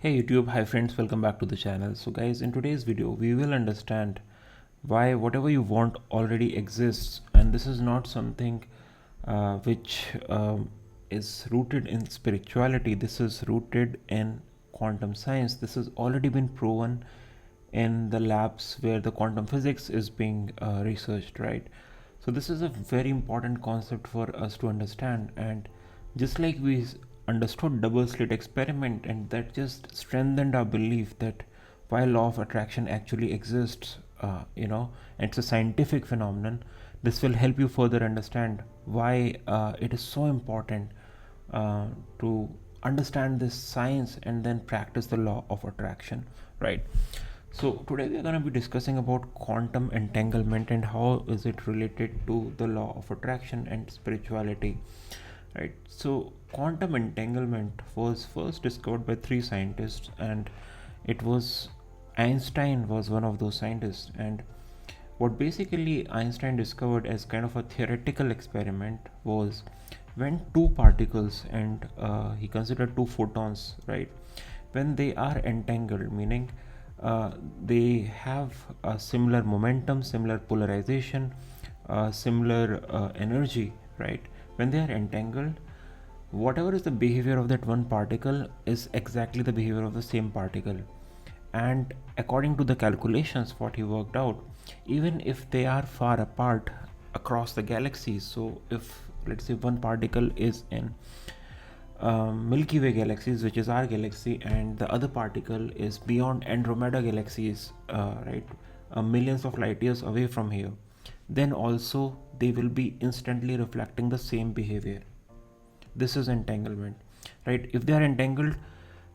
Hey YouTube, hi friends, welcome back to the channel. So guys, in today's video we will understand why whatever you want already exists, and this is not something which is rooted in spirituality. This is rooted in quantum science. This has already been proven in the labs where the quantum physics is being researched, right? So this is a very important concept for us to understand, and just like we understood double slit experiment, and that just strengthened our belief that why law of attraction actually exists, it's a scientific phenomenon. This will help you further understand why it is so important to understand this science and then practice the law of attraction, right? So today we are going to be discussing about quantum entanglement and how is it related to the law of attraction and spirituality, right? So quantum entanglement was first discovered by three scientists, and it was Einstein was one of those scientists. And what basically Einstein discovered as kind of a theoretical experiment was when two particles, and he considered two photons, right, when they are entangled, meaning they have a similar momentum, similar polarization, similar energy, right? When they are entangled, whatever is the behavior of that one particle is exactly the behavior of the same particle. And according to the calculations, what he worked out, even if they are far apart across the galaxies, so if let's say one particle is in Milky Way galaxies, which is our galaxy, and the other particle is beyond Andromeda galaxies, right, millions of light years away from here, then also they will be instantly reflecting the same behavior. This is entanglement, right? If they are entangled,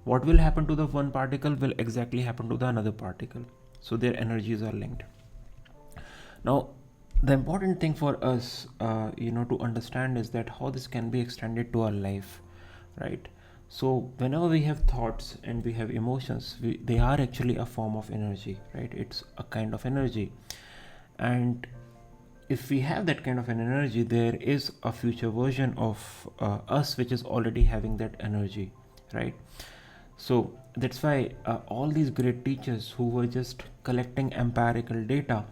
what will happen to the one particle will exactly happen to the another particle. So their energies are linked. Now, the important thing for us, to understand is that how this can be extended to our life, right? So whenever we have thoughts and we have emotions, they are actually a form of energy, right? It's a kind of energy, and if we have that kind of an energy, there is a future version of us which is already having that energy, right? So that's why all these great teachers who were just collecting empirical data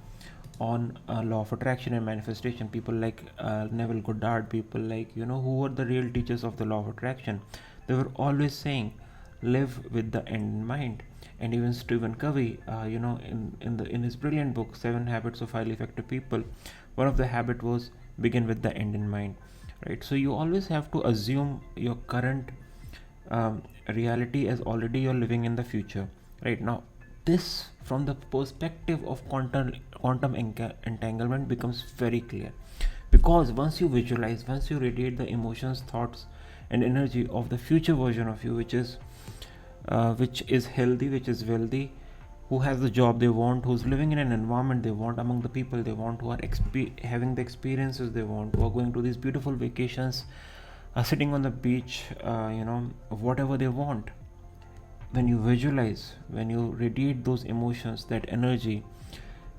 on law of attraction and manifestation, people like Neville Goddard, people like, who were the real teachers of the law of attraction, they were always saying live with the end in mind. And even Stephen Covey, in his brilliant book Seven Habits of Highly Effective People, one of the habit was begin with the end in mind, right? So you always have to assume your current reality as already you're living in the future, right? Now this, from the perspective of quantum entanglement, becomes very clear, because once you visualize, once you radiate the emotions, thoughts and energy of the future version of you, which is healthy, which is wealthy, who has the job they want, who's living in an environment they want, among the people they want, who are having the experiences they want, who are going to these beautiful vacations, sitting on the beach, whatever they want. When you visualize, when you radiate those emotions, that energy,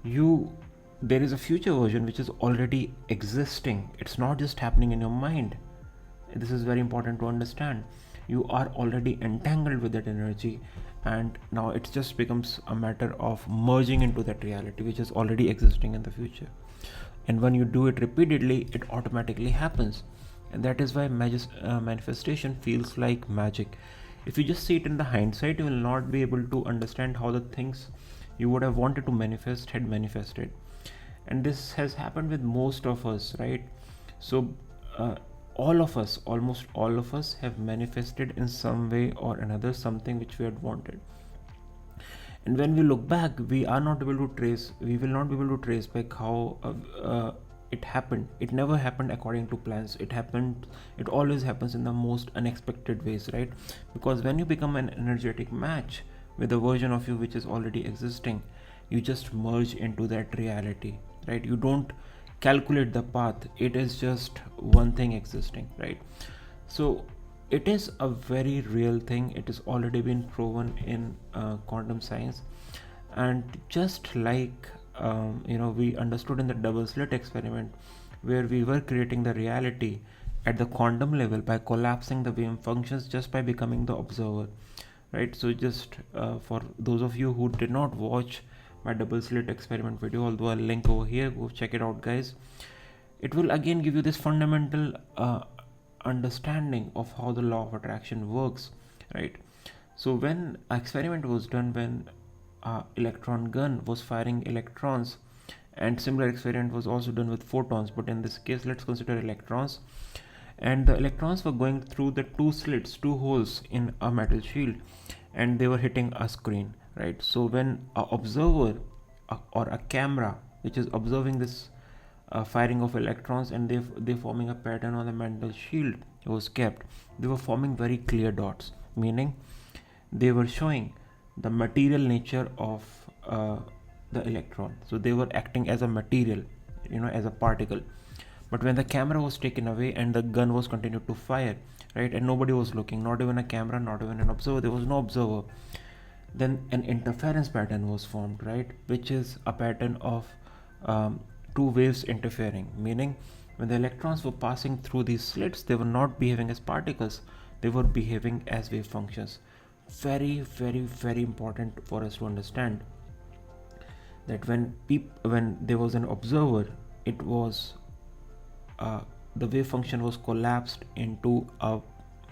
you there is a future version which is already existing. It's not just happening in your mind. This is very important to understand. You are already entangled with that energy, and now it just becomes a matter of merging into that reality which is already existing in the future. And when you do it repeatedly, it automatically happens. And that is why manifestation feels like magic. If you just see it in the hindsight, you will not be able to understand how the things you would have wanted to manifest had manifested. And this has happened with most of us, right? So all of us, almost all of us, have manifested in some way or another something which we had wanted. And when we look back, we will not be able to trace back how it happened. It never happened according to plans. It always happens in the most unexpected ways, right? Because when you become an energetic match with a version of you which is already existing, you just merge into that reality, right? You don't calculate the path, it is just one thing existing, right? So it is a very real thing. It has already been proven in quantum science. And just like we understood in the double slit experiment, where we were creating the reality at the quantum level by collapsing the wave functions just by becoming the observer, right? So just for those of you who did not watch my double slit experiment video, although I'll link over here, go check it out, guys. It will again give you this fundamental understanding of how the law of attraction works, right? So when experiment was done, when electron gun was firing electrons, and similar experiment was also done with photons, but in this case let's consider electrons, and the electrons were going through the two holes in a metal shield, and they were hitting a screen, right? So when a observer or a camera which is observing this firing of electrons, and they forming a pattern on the metal shield was kept, they were forming very clear dots, meaning they were showing the material nature of the electron. So they were acting as a material, as a particle. But when the camera was taken away and the gun was continued to fire, right, and nobody was looking, not even a camera, not even an observer, there was no observer, then an interference pattern was formed, right, which is a pattern of two waves interfering, meaning when the electrons were passing through these slits, they were not behaving as particles, they were behaving as wave functions. Very, very, very important for us to understand that when there was an observer, it was the wave function was collapsed into a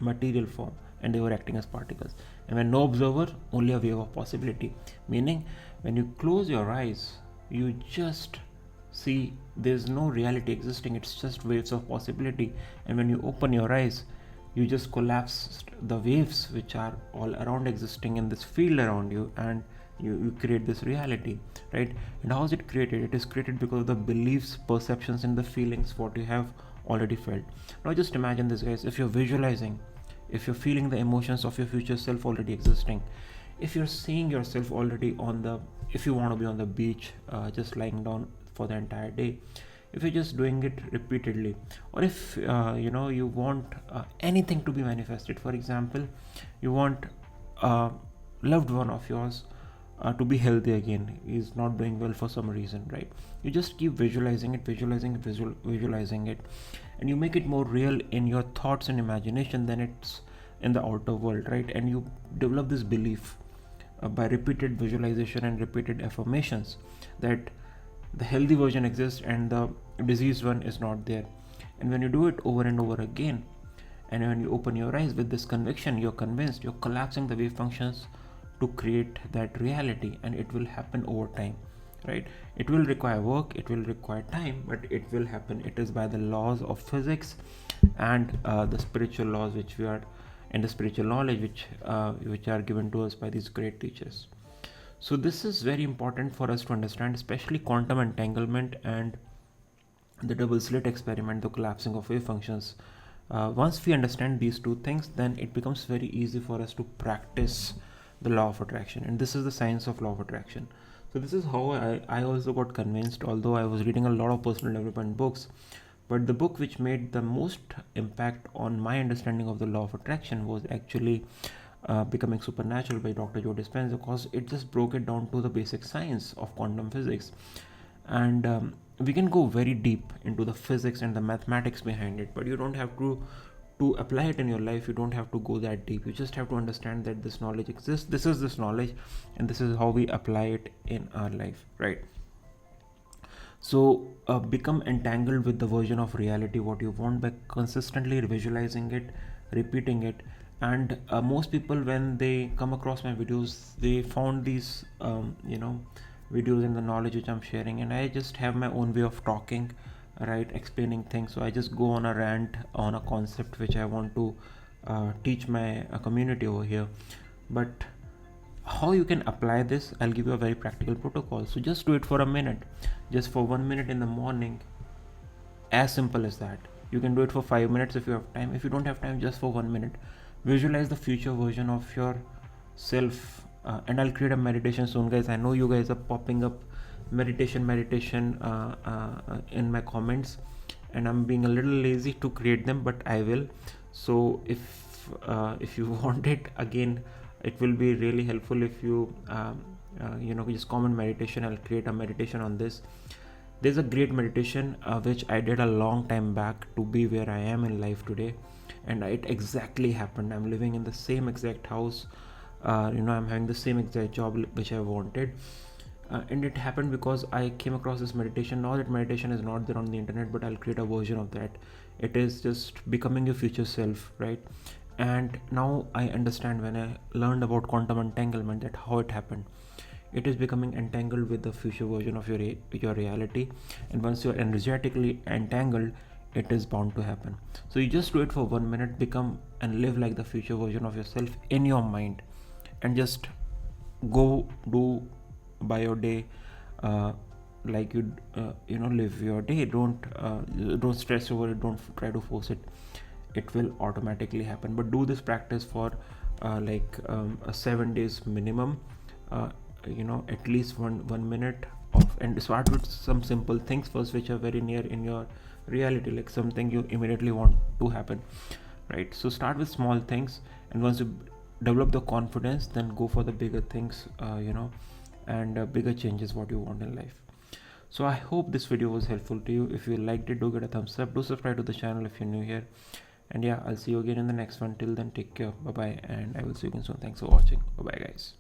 material form, and they were acting as particles. And when no observer, only a wave of possibility, meaning when you close your eyes, you just see there's no reality existing, it's just waves of possibility. And when you open your eyes, you just collapse the waves which are all around existing in this field around you, and you create this reality, right? And how is it created? It is created because of the beliefs, perceptions, and the feelings what you have already felt. Now just imagine this, guys. If you're visualizing, if you're feeling the emotions of your future self already existing, if you're seeing yourself already if you want to be on the beach, just lying down for the entire day, if you're just doing it repeatedly, or if you want anything to be manifested. For example, you want a loved one of yours to be healthy again, he's not doing well for some reason, right? You just keep visualizing it, visualizing it, and you make it more real in your thoughts and imagination than it's in the outer world, right? And you develop this belief by repeated visualization and repeated affirmations that the healthy version exists and the diseased one is not there. And when you do it over and over again, and when you open your eyes with this conviction, you're convinced, you're collapsing the wave functions to create that reality, and it will happen over time, right? It will require work, it will require time, but it will happen. It is by the laws of physics and the spiritual laws which we are, and the spiritual knowledge which are given to us by these great teachers. So this is very important for us to understand, especially quantum entanglement and the double slit experiment, the collapsing of wave functions. Once we understand these two things, then it becomes very easy for us to practice the law of attraction. And this is the science of law of attraction. So this is how I also got convinced, although I was reading a lot of personal development books, but the book which made the most impact on my understanding of the law of attraction was actually Becoming Supernatural by Dr. Joe Dispenza, because it just broke it down to the basic science of quantum physics. And we can go very deep into the physics and the mathematics behind it, but you don't have to apply it in your life. You don't have to go that deep. You just have to understand that this knowledge exists, this is this knowledge, and this is how we apply it in our life, right? So become entangled with the version of reality what you want by consistently visualizing it, repeating it. And most people, when they come across my videos, they found these videos in the knowledge which I'm sharing, and I just have my own way of talking, right, explaining things. So I just go on a rant on a concept which I want to teach my community over here. But how you can apply this, I'll give you a very practical protocol. So just do it for a minute, just for 1 minute in the morning, as simple as that. You can do it for 5 minutes if you have time. If you don't have time, just for 1 minute, visualize the future version of yourself. And I'll create a meditation soon, guys. I know you guys are popping up meditation in my comments, and I'm being a little lazy to create them, but I will. So if you want it again, it will be really helpful if you just comment meditation. I'll create a meditation on this. There's a great meditation which I did a long time back to be where I am in life today, and it exactly happened. I'm living in the same exact house I'm having the same exact job which I wanted. And it happened because I came across this meditation. Now that meditation is not there on the internet, but I'll create a version of that. It is just becoming your future self, right? And now I understand, when I learned about quantum entanglement, that how it happened. It is becoming entangled with the future version of your reality, and once you're energetically entangled, it is bound to happen. So you just do it for 1 minute, become and live like the future version of yourself in your mind, and just go do by your day, uh, like live your day. Don't stress over it, don't try to force it. It will automatically happen. But do this practice for 7 days minimum. At least one minute of, and start with some simple things first which are very near in your reality, like something you immediately want to happen, right? So start with small things, and once you develop the confidence, then go for the bigger things, and bigger changes what you want in life. So I hope this video was helpful to you. If you liked it, do get a thumbs up, do subscribe to the channel if you're new here, and yeah, I'll see you again in the next one. Till then, take care, bye bye, and I will see you again soon. Thanks for watching. Bye bye, guys.